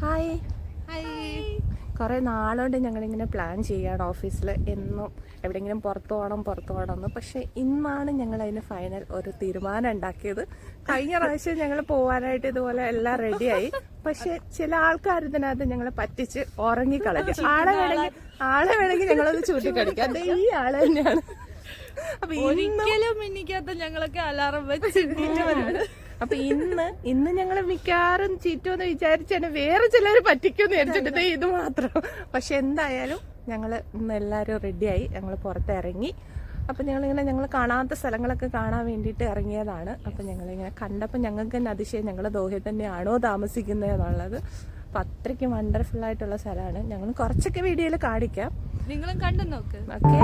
Hi കുറേ നാളുകൊണ്ട് ഞങ്ങളിങ്ങനെ plan ചെയ്യുകയാണ് ഓഫീസിൽ എന്നും എവിടെയെങ്കിലും പുറത്തു പോകണം എന്ന്. പക്ഷേ ഇന്നാണ് ഞങ്ങൾ അതിന് ഫൈനൽ ഒരു തീരുമാനം ഉണ്ടാക്കിയത്. കഴിഞ്ഞ പ്രാവശ്യം ഞങ്ങൾ പോകാനായിട്ട് ഇതുപോലെ എല്ലാം റെഡിയായി. പക്ഷെ ചില ആൾക്കാർ ഇതിനകത്ത് ഞങ്ങളെ പറ്റിച്ച് ഉറങ്ങിക്കളഞ്ഞു. ആളെ വേണമെങ്കിൽ ഞങ്ങളത് ചൂട്ടിക്കടിക്കാം. അത് ഈ ആള് തന്നെയാണ്. അപ്പൊ ഒരിക്കലും എണ്ണിക്കാത്ത ഞങ്ങളൊക്കെ അലാറം വെച്ച് അപ്പൊ ഇന്ന് ഞങ്ങൾ മിക്കവാറും ചീറ്റോന്ന് വിചാരിച്ചാണ് വേറെ ചിലർ പറ്റിക്കുമെന്ന് വിചാരിച്ചിട്ട് ഇത് മാത്രം. പക്ഷെ എന്തായാലും ഞങ്ങൾ ഇന്ന് എല്ലാവരും റെഡിയായി. ഞങ്ങൾ പുറത്തിറങ്ങി. അപ്പം ഞങ്ങൾ കാണാത്ത സ്ഥലങ്ങളൊക്കെ കാണാൻ വേണ്ടിയിട്ട് ഇറങ്ങിയതാണ്. അപ്പം ഞങ്ങളിങ്ങനെ കണ്ടപ്പോൾ ഞങ്ങൾക്ക് തന്നെ അതിശയം ഞങ്ങൾ ദോഹയിൽ തന്നെയാണോ താമസിക്കുന്നത് എന്നുള്ളത്. അപ്പം അത്രയ്ക്ക് വണ്ടർഫുൾ ആയിട്ടുള്ള സ്ഥലമാണ്. ഞങ്ങൾ കുറച്ചൊക്കെ വീഡിയോയിൽ കാണിക്കാം, നിങ്ങളും കണ്ടു നോക്ക്. ഓക്കെ.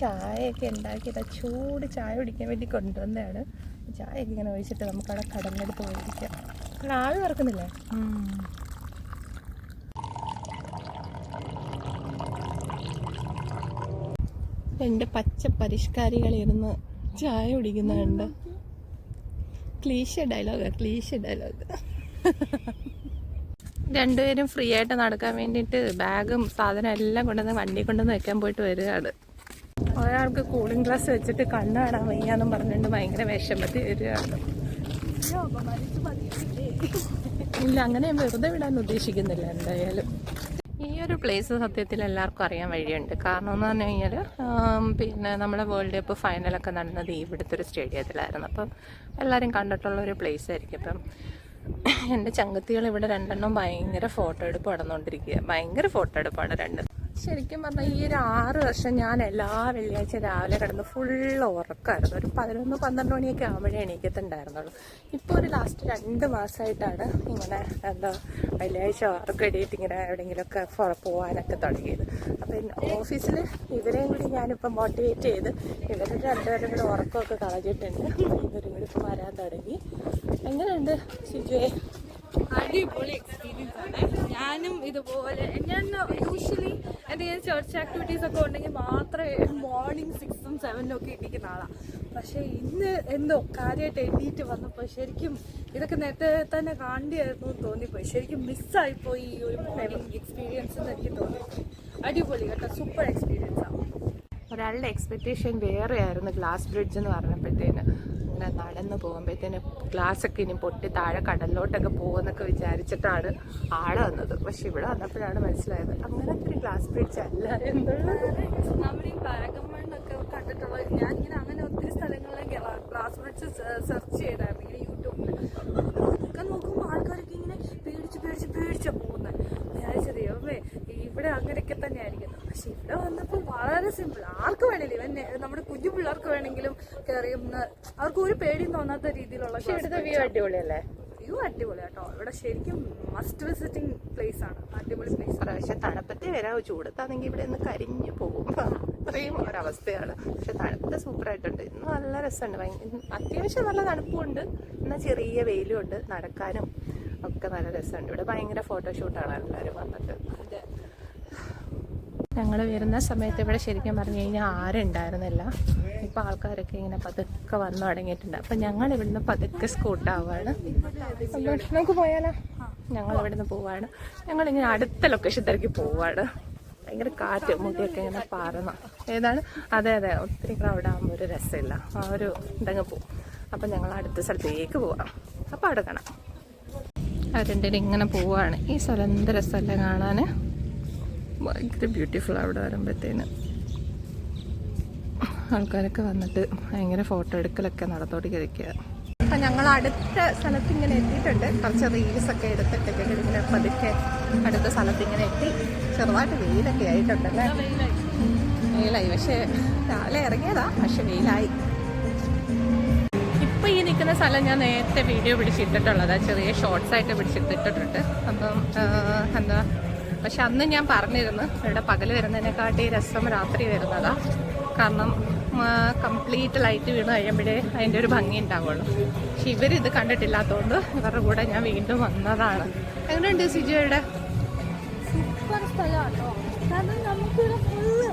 ചായയൊക്കെ ഉണ്ടാക്കിയത് ചൂട് ചായ കുടിക്കാൻ വേണ്ടി കൊണ്ടുവന്നതാണ്. ചായയൊക്കെ ഇങ്ങനെ ഒഴിച്ചിട്ട് നമുക്കവിടെ കടലെടുത്ത് മേടിക്കാം. അവിടെ ആവി വറക്കുന്നില്ലേ? എൻ്റെ പച്ച പരിഷ്കാരികളിരുന്ന് ചായ കുടിക്കുന്നുണ്ട്. Cliché dialogue. രണ്ടുപേരും ഫ്രീ ആയിട്ട് നടക്കാൻ വേണ്ടിയിട്ട് ബാഗും സാധനം എല്ലാം കൊണ്ടുവന്ന് വണ്ടി കൊണ്ടുവന്ന് വെക്കാൻ പോയിട്ട് വരികയാണ്. ഒരാൾക്ക് കൂളിംഗ് ഗ്ലാസ് വെച്ചിട്ട് കണ്ണ് കാണാൻ വയ്യാന്നും പറഞ്ഞിട്ട് ഭയങ്കര വിഷമത്തിൽ വരികയാണ്. ഇല്ല, അങ്ങനെ വെറുതെ വിടാൻ ഉദ്ദേശിക്കുന്നില്ല. എന്തായാലും ഈ ഒരു പ്ലേസ് സത്യത്തിൽ എല്ലാവർക്കും അറിയാൻ വഴിയുണ്ട്. കാരണം എന്ന് പറഞ്ഞു കഴിഞ്ഞാൽ പിന്നെ നമ്മുടെ വേൾഡ് കപ്പ് ഫൈനലൊക്കെ നടന്നത് ഇവിടുത്തെ ഒരു സ്റ്റേഡിയത്തിലായിരുന്നു. അപ്പം എല്ലാവരും കണ്ടിട്ടുള്ള ഒരു പ്ലേസ് ആയിരിക്കും. അപ്പം എൻ്റെ ചങ്കത്തികൾ ഇവിടെ രണ്ടെണ്ണം ഭയങ്കര ഫോട്ടോ എടുപ്പ് നടന്നുകൊണ്ടിരിക്കുക. ഭയങ്കര ഫോട്ടോ എടുപ്പാണ് രണ്ടും. ശരിക്കും പറഞ്ഞാൽ ഈ ഒരു 6 വർഷം ഞാൻ എല്ലാ വെള്ളിയാഴ്ച രാവിലെ കിടന്ന് ഫുള്ള് ഉറക്കമായിരുന്നു. ഒരു 11-12 മണിയൊക്കെ ആകുമ്പോഴേ എണീക്കത്തുണ്ടായിരുന്നുള്ളൂ. ഇപ്പോൾ ഒരു ലാസ്റ്റ് 2 മാസമായിട്ടാണ് ഇങ്ങനെ വെള്ളിയാഴ്ച ഉറക്കം എടിയിട്ട് ഇങ്ങനെ എവിടെയെങ്കിലുമൊക്കെ പോകാനൊക്കെ തുടങ്ങിയത്. അപ്പം ഓഫീസിൽ ഇവരെയും കൂടി ഞാനിപ്പോൾ മോട്ടിവേറ്റ് ചെയ്ത് ഇവരുടെ രണ്ടുപേരും കൂടെ ഉറക്കമൊക്കെ കളഞ്ഞിട്ടുണ്ട്. ഇവരും കൂടി ഇപ്പോൾ വരാൻ തുടങ്ങി. എങ്ങനെയുണ്ട് ഷിജുവേ? അടിപൊളി എക്സ്പീരിയൻസ് ആണ്. ഞാനും ഇതുപോലെ ഞാൻ യൂഷ്വലി എന്തെങ്കിലും ചർച്ച് ആക്ടിവിറ്റീസ് ഒക്കെ ഉണ്ടെങ്കിൽ മാത്രമേ മോർണിംഗ് 6ഉം 7ഉം ഒക്കെ എണീക്കുന്ന ആളാണ്. പക്ഷേ ഇന്ന് എന്തോ കാര്യമായിട്ട് എണീറ്റ് വന്നപ്പോൾ ശരിക്കും ഇതൊക്കെ നേരത്തെ തന്നെ കാണേണ്ടിയായിരുന്നു എന്ന് തോന്നിപ്പോയി. ശരിക്കും മിസ്സായിപ്പോയി ഈ ഒരു മോർണിംഗ് എക്സ്പീരിയൻസ് എന്ന് എനിക്ക് തോന്നിപ്പോയി. അടിപൊളി കേട്ടോ, സൂപ്പർ എക്സ്പീരിയൻസ് ആണ്. ഒരാളുടെ എക്സ്പെക്റ്റേഷൻ വേറെ ആയിരുന്നു. ഗ്ലാസ് ബ്രിഡ്ജ് എന്ന് പറഞ്ഞപ്പോഴത്തേന് ഇങ്ങനെ നടന്ന് പോകുമ്പോഴത്തേന് ഗ്ലാസ്സൊക്കെ ഇനി പൊട്ടി താഴെ കടലിലോട്ടൊക്കെ പോകുമെന്നൊക്കെ വിചാരിച്ചിട്ടാണ് ആള് വന്നത്. പക്ഷെ ഇവിടെ വന്നപ്പോഴാണ് മനസ്സിലായത് അങ്ങനത്തെ ഒരു ഗ്ലാസ് ബ്രിഡ്ജ് അല്ല എന്നുള്ളത്. നമ്മുടെ ഈ വാഗമണ്ണൊക്കെ കണ്ടിട്ടുള്ള ഞാനിങ്ങനെ അങ്ങനെ ഒത്തിരി സ്ഥലങ്ങളിലേക്ക് ഗ്ലാസ് ബ്രിഡ്ജ് സെർച്ച് ചെയ്തായിരുന്നു ഇങ്ങനെ യൂട്യൂബിൽ. അതൊക്കെ നോക്കുമ്പോൾ ആൾക്കാരൊക്കെ ഇങ്ങനെ പേടിച്ച് പോകുന്നത്. വിചാരിച്ചത് ദൈവമേ ഇവിടെ അങ്ങനെയൊക്കെ തന്നെ ആയിരിക്കും. പക്ഷെ ഇവിടെ വന്നപ്പോൾ വളരെ സിമ്പിൾ. ആർക്ക് വേണമെങ്കിലും ഇവൻ നമ്മുടെ കുഞ്ഞു പിള്ളേർക്ക് വേണമെങ്കിലും കയറിയുന്ന അവർക്ക് ഒരു പേടിയും തോന്നാത്ത രീതിയിലുള്ള വ്യൂ അടിപൊളിയല്ലേ? വ്യൂ അടിപൊളി കേട്ടോ. ഇവിടെ ശരിക്കും മസ്റ്റ് വിസിറ്റിംഗ് പ്ലേസ് ആണ്. അടിപൊളി പ്ലേസ്. പക്ഷെ തണുപ്പത്തെ വരാവോ, ചൂടത്താണെങ്കിൽ ഇവിടെ നിന്ന് കരിഞ്ഞു പോകും. അത്രയും ഒരവസ്ഥയാണ്. പക്ഷെ തണുപ്പത്തെ സൂപ്പറായിട്ടുണ്ട്. ഇന്ന് നല്ല രസമുണ്ട്. അത്യാവശ്യം നല്ല തണുപ്പുണ്ട്, എന്നാൽ ചെറിയ വെയിലും ഉണ്ട്. നടക്കാനും ഒക്കെ നല്ല രസമുണ്ട്. ഇവിടെ ഭയങ്കര ഫോട്ടോഷൂട്ടാണ് എല്ലാവരും വന്നിട്ട്. ഞങ്ങൾ വരുന്ന സമയത്ത് ഇവിടെ ശരിക്കും പറഞ്ഞു കഴിഞ്ഞാൽ ആരും ഉണ്ടായിരുന്നില്ല. ഇപ്പോൾ ആൾക്കാരൊക്കെ ഇങ്ങനെ പതുക്കെ വന്നു തുടങ്ങിയിട്ടുണ്ട്. അപ്പം ഞങ്ങൾ ഇവിടുന്ന് പതുക്കെ സ്കൂട്ടാവുകയാണ്. നമുക്ക് പോയാലോ? ഞങ്ങൾ ഇവിടുന്ന് പോവാണ്. ഞങ്ങളിങ്ങനെ അടുത്ത ലൊക്കേഷൻ തിരക്കി പോവാണ്. ഭയങ്കര കാറ്റ്, മുടിയൊക്കെ ഇങ്ങനെ പാറുന്ന ഏതാണ്. അതെ ഒത്തിരി ക്രൗഡ് ആകുമ്പോൾ ഒരു രസമില്ല. ആ ഒരു ഇതങ്ങ് പോവും. അപ്പം ഞങ്ങൾ അടുത്ത സ്ഥലത്തേക്ക് പോവാം. അപ്പോൾ അവിടെ കാണാം. അവരെൻ്റെ ഇങ്ങനെ പോവാണ്. ഈ സ്ഥലം എന്ത് രസമല്ലേ കാണാൻ, ഭയങ്കര ബ്യൂട്ടിഫുൾ. അവിടെ വരുമ്പോഴത്തേന് ആൾക്കാരൊക്കെ വന്നിട്ട് ഭയങ്കര ഫോട്ടോ എടുക്കലൊക്കെ നടത്തോണ്ടിരിക്കുക. അപ്പം ഞങ്ങൾ അടുത്ത സ്ഥലത്ത് ഇങ്ങനെ എത്തിയിട്ടുണ്ട്. കുറച്ച് റീൽസൊക്കെ എടുത്തിട്ടൊക്കെ ഇങ്ങനെ പതുക്കെ അടുത്ത സ്ഥലത്ത് ഇങ്ങനെ എത്തി. ചെറുതായിട്ട് വെയിലൊക്കെ ആയിട്ടുണ്ടല്ലേ? വെയിലായി. പക്ഷേ രാവിലെ ഇറങ്ങിയതാ, പക്ഷെ വെയിലായി. ഇപ്പം ഈ നിൽക്കുന്ന സ്ഥലം ഞാൻ നേരത്തെ വീഡിയോ പിടിച്ചിട്ടിട്ടുള്ളതാണ്. ചെറിയ ഷോർട്സ് ആയിട്ട് പിടിച്ചിട്ടിട്ടുണ്ട്. അപ്പം എന്താ, പക്ഷെ അന്ന് ഞാൻ പറഞ്ഞിരുന്നു ഇവിടെ പകൽ വരുന്നതിനെക്കാട്ടി രസം രാത്രി വരുന്നതാണ്. കാരണം കംപ്ലീറ്റ് ലൈറ്റ് വീണ് കഴിയുമ്പോഴേ അതിൻ്റെ ഒരു ഭംഗി ഉണ്ടാവുള്ളൂ. പക്ഷെ ഇവരിത് കണ്ടിട്ടില്ലാത്തതുകൊണ്ട് ഇവരുടെ കൂടെ ഞാൻ വീണ്ടും വന്നതാണ്. എങ്ങനെയുണ്ട് സിജോയുടെ? സൂപ്പർ സ്ഥലമാട്ടോ. കാരണം നമുക്കിവിടെ ഫുള്ള്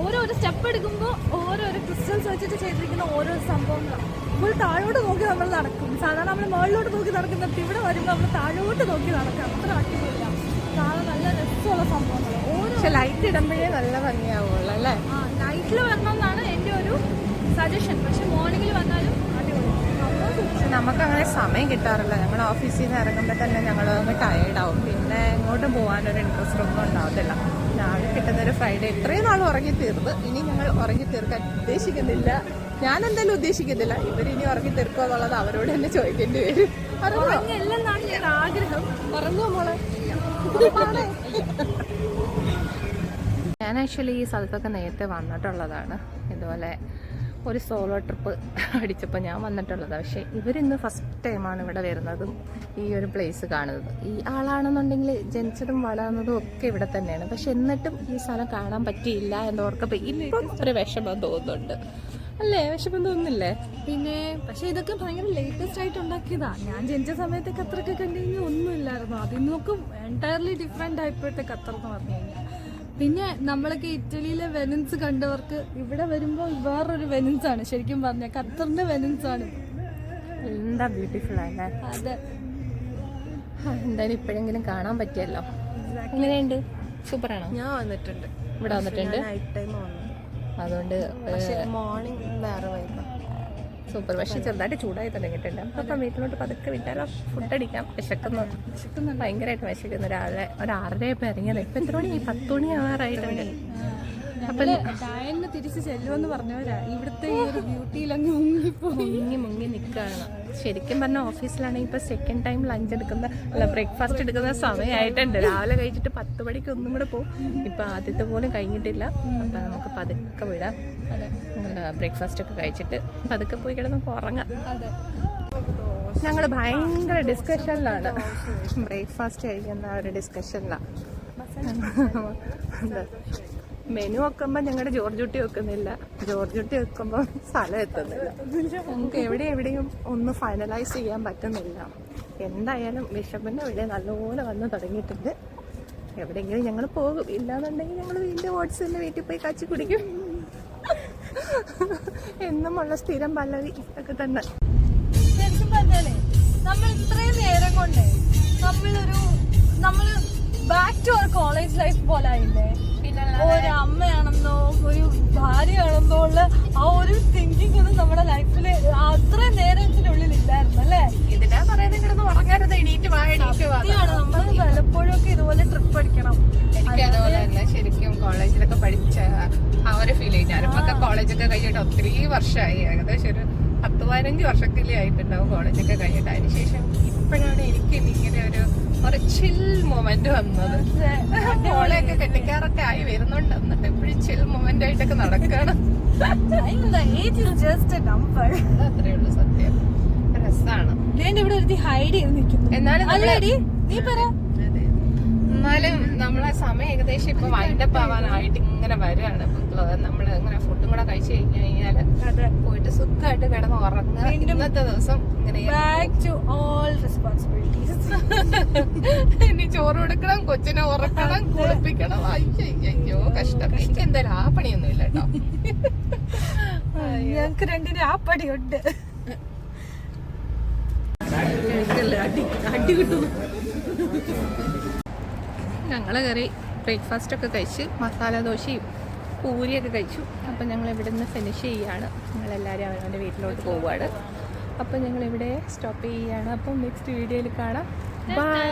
ഓരോരോ സ്റ്റെപ്പ് എടുക്കുമ്പോൾ ഓരോരോ ക്രിസ്റ്റൽസ് വെച്ചിട്ട് ചെയ്തിരിക്കുന്ന ഓരോ സംഭവങ്ങളാണ്. ഫുൾ താഴോട്ട് നോക്കി നമ്മൾ നടക്കും. സാധാരണ നമ്മൾ മുകളിലോട്ട് നോക്കി നടക്കുന്നിടത്ത് ഇവിടെ വരുമ്പോൾ നമ്മൾ താഴോട്ട് നോക്കി നടക്കാം. അത്ര അടിപൊളിയാണ്. കാണാൻ നല്ല രസമുള്ള സംഭവങ്ങൾ. പക്ഷെ ലൈറ്റ് ഇടുമ്പോഴേ നല്ല ഭംഗിയാവുള്ളൂ അല്ലേ? നൈറ്റിൽ വരണമെന്നാണ് എൻ്റെ ഒരു സജഷൻ. പക്ഷെ മോർണിംഗിൽ വന്നാലും പക്ഷെ നമുക്കങ്ങനെ സമയം കിട്ടാറില്ല. ഞങ്ങൾ ഓഫീസിൽ നിന്ന് ഇറങ്ങുമ്പോൾ തന്നെ ഞങ്ങൾ അങ്ങ് ടയേർഡാവും. പിന്നെ എങ്ങോട്ടും പോകാനൊരു ഇൻട്രസ്റ്റ് ഒന്നും ഉണ്ടാവത്തില്ല. രാവിലെ കിട്ടുന്നൊരു ഫ്രൈഡേ ഇത്രയും നാൾ ഉറങ്ങി തീർന്ന് ഇനി ഞങ്ങൾ ഉറങ്ങി തീർക്കാൻ ഉദ്ദേശിക്കുന്നില്ല. ഞാൻ എന്തായാലും ഉദ്ദേശിക്കുന്നില്ല. ഇവരിനി ഉറങ്ങി തീർക്കുക എന്നുള്ളത് അവരോട് തന്നെ ചോദിക്കേണ്ടി വരും. ഉറങ്ങില്ലെന്നാണ് ഞാൻ ആഗ്രഹം. ഉറങ്ങുമോ മോളെ? ഞാൻ ആക്ച്വലി ഈ സ്ഥലത്തൊക്കെ നേരത്തെ വന്നിട്ടുള്ളതാണ്. ഇതുപോലെ ഒരു സോളോ ട്രിപ്പ് അടിച്ചപ്പോൾ ഞാൻ വന്നിട്ടുള്ളതാണ്. പക്ഷേ ഇവരിന്ന് ഫസ്റ്റ് ടൈമാണ് ഇവിടെ വരുന്നതും ഈ ഒരു പ്ലേസ് കാണുന്നത്. ഈ ആളാണെന്നുണ്ടെങ്കിൽ ജനിച്ചതും വളർന്നതും ഒക്കെ ഇവിടെ തന്നെയാണ്. പക്ഷെ എന്നിട്ടും ഈ സ്ഥലം കാണാൻ പറ്റിയില്ല എന്നോർക്കപ്പോൾ ഇപ്പം ഒരു വിഷമം തോന്നുന്നുണ്ട് അല്ലേ? വിഷമം തോന്നുന്നില്ലേ? പിന്നെ പക്ഷെ ഇതൊക്കെ ഭയങ്കര ലേറ്റസ്റ്റ് ആയിട്ട് ഉണ്ടാക്കിയതാ. ഞാൻ ജനിച്ച സമയത്ത് ഖത്തറൊക്കെ കണ്ടു കഴിഞ്ഞാൽ ഒന്നുമില്ലായിരുന്നു. അതിൽ നിന്നൊക്കെ എൻറ്റയർലി ഡിഫറെൻ്റ് ആയിപ്പോഴത്തെ ഖത്തർ എന്ന് പറഞ്ഞു കഴിഞ്ഞാൽ. പിന്നെ നമ്മളൊക്കെ ഇറ്റലിയിലെ വെനൻസ് കണ്ടവർക്ക് ഇവിടെ വരുമ്പോൾ വേറൊരു വെനൻസ് ആണ്. ശരിക്കും പറഞ്ഞാൽ ഖത്തറിന്റെ വെനൻസ് ആണ്. എന്താ ബ്യൂട്ടിഫുൾ അല്ലേ? അതെ, എന്തായാലും ഇപ്പോഴെങ്കിലും കാണാൻ പറ്റിയല്ലോ. എങ്ങനെയുണ്ട്? സൂപ്പറാണോ? ഞാൻ വന്നിട്ടുണ്ട്, ഇവിടെ വന്നിട്ടുണ്ട്. നൈറ്റ് ടൈം വന്നു. അതുകൊണ്ട് മോർണിംഗ് വേറെ വൈബാ. സൂപ്പർ. പക്ഷെ ചെറുതായിട്ട് ചൂടായി തുടങ്ങിയിട്ടുണ്ട്. അപ്പം വീട്ടിലോട്ട് പതുക്കെ വിട്ടാലോ? ഫുഡ് അടിക്കാം. വിശക്കുന്നു, ഭയങ്കരമായിട്ട് വിശക്കുന്നു. രാവിലെ ഒരു 6:30 ഇറങ്ങിയത്. ഇപ്പം എത്ര മണി? 10 മണി ആവാറായിട്ടുണ്ട്. അപ്പം ഡയലിന് തിരിച്ച് ചെല്ലുമെന്ന് പറഞ്ഞവരാ. ഇവിടുത്തെ ഈ ഒരു ബ്യൂട്ടിയിലങ്ങ് മുങ്ങി നിൽക്കുകയാണ്. ശരിക്കും പറഞ്ഞാൽ ഓഫീസിലാണെങ്കിൽ ഇപ്പോൾ സെക്കൻഡ് ടൈം ലഞ്ച് എടുക്കുന്ന ബ്രേക്ക്ഫാസ്റ്റ് എടുക്കുന്ന സമയമായിട്ടുണ്ട്. രാവിലെ കഴിച്ചിട്ട് 10 മണിക്ക് ഒന്നും കൂടെ പോകും. ഇപ്പം ആദ്യത്തെ പോലും കഴിഞ്ഞിട്ടില്ല. അപ്പം നമുക്ക് പതുക്കെ വിടാം. ബ്രേക്ക്ഫാസ്റ്റ് ഒക്കെ കഴിച്ചിട്ട് പതുക്കെ പോയി കിടന്ന് ഉറങ്ങാം. ഞങ്ങൾ ഭയങ്കര ഡിസ്കഷനിലാണ്. ബ്രേക്ക്ഫാസ്റ്റ് കഴിക്കുന്ന ഒരു ഡിസ്കഷനിലാണ്. മെനു വെക്കുമ്പോൾ ഞങ്ങളുടെ ജോർജുട്ടി വെക്കുന്നില്ല. ജോർജുട്ടി വെക്കുമ്പോൾ സ്ഥലം എത്തുന്നില്ല. നമുക്ക് എവിടെയും ഒന്ന് ഫൈനലൈസ് ചെയ്യാൻ പറ്റുന്നില്ല. എന്തായാലും വിശപ്പിൻ്റെ ഇവിടെ നല്ലപോലെ വന്ന് തുടങ്ങിയിട്ടുണ്ട്. എവിടെയെങ്കിലും ഞങ്ങൾ പോകും. ഇല്ലാന്നുണ്ടെങ്കിൽ ഞങ്ങൾ വീണ്ടും വാട്സിൻ്റെ വീട്ടിൽ പോയി കാച്ചി കുടിക്കും. എന്നുമുള്ള സ്ഥിരം പല്ലവി ഒക്കെ തന്നെ. ശരിക്കും പറഞ്ഞാലേ നമ്മൾ ഇത്രയും നേരം കൊണ്ട് നമ്മള് back to our college life പോലെ ആയില്ലേ? ഒരു അമ്മയാണെന്നോ ഒരു ഭാര്യയാണെന്നോ ഉള്ള ആ ഒരു തിങ്കിങ് ഒന്നും നമ്മുടെ ലൈഫിൽ അത്രയും നേരത്തിനുള്ളിൽ ഇല്ലായിരുന്നു അല്ലേ? ഇതിനാ പറയുന്നത് ഇങ്ങനെ ഉറങ്ങരുത്, എണീറ്റ് സത്യമാണ്. നമ്മൾ പലപ്പോഴും ഒക്കെ ഇതുപോലെ ട്രിപ്പ് അടിക്കണം. എനിക്ക് അതുപോലെ തന്നെ ശരിക്കും കോളേജിലൊക്കെ പഠിച്ച ആ ഒരു ഫീലിംഗ്. ഞാനിപ്പൊക്കെ കോളേജൊക്കെ കഴിഞ്ഞിട്ട് ഒത്തിരി വർഷമായി. ഏകദേശം ഒരു 10-15 വർഷത്തിലേ ആയിട്ടുണ്ടാവും കോളേജൊക്കെ കഴിഞ്ഞിട്ട്. അതിനുശേഷം ഇപ്പോഴാണ് എനിക്ക് ഇങ്ങനെ ഒരു ചിൽ മൊമെന്റ് വന്നത്. മോളെയൊക്കെ കെട്ടിക്കാറൊക്കെ ആയി വരുന്നുണ്ട്. എന്നിട്ട് എപ്പോഴും ചിൽ മൊമെന്റ് ആയിട്ടൊക്കെ നടക്കാണ്. അത്രേ ഉള്ളൂ. സത്യം രസാണ്. ഇവിടെ ഒരു ഹൈഡ് ചെയ്ത് നിൽക്കുന്നു. എന്നാലും നീ പറ. എന്നാലും നമ്മളെ സമയം ഏകദേശം ഇപ്പൊ വൈൻഡപ്പ് ആവാനായിട്ട് ഇങ്ങനെ വരികയാണ്. നമ്മള് ഇങ്ങനെ ഫുഡും കൂടെ കഴിച്ചു കഴിഞ്ഞാല് പോയിട്ട് സുഖമായിട്ട് കിടന്ന് ഉറങ്ങുക. ഇന്നത്തെ ദിവസം ഇങ്ങനെ ഇനി ചോറ് കൊടുക്കണം, കൊച്ചിനെ ഉറക്കണം, കുളിപ്പിക്കണം. അയ്യോ കഷ്ടം. എനിക്ക് എന്തായാലും ആ പണിയൊന്നും ഇല്ല കേട്ടോ. ഞങ്ങക്ക് രണ്ടിനും ആ പണിയുണ്ട്. അടി കിട്ടുന്നു. ഞങ്ങൾ കയറി ബ്രേക്ക്ഫാസ്റ്റ് ഒക്കെ കഴിച്ച് മസാല ദോശയും പൂരിയൊക്കെ കഴിച്ചു. അപ്പം ഞങ്ങൾ ഇവിടെ നിന്ന് ഫിനിഷ് ചെയ്യുകയാണ്. ഞങ്ങളെല്ലാവരും അവനവൻ്റെ വീട്ടിലോട്ട് പോവുകയാണ്. അപ്പം ഞങ്ങളിവിടെ സ്റ്റോപ്പ് ചെയ്യുകയാണ്. അപ്പം നെക്സ്റ്റ് വീഡിയോയിൽ കാണാം. ബൈ.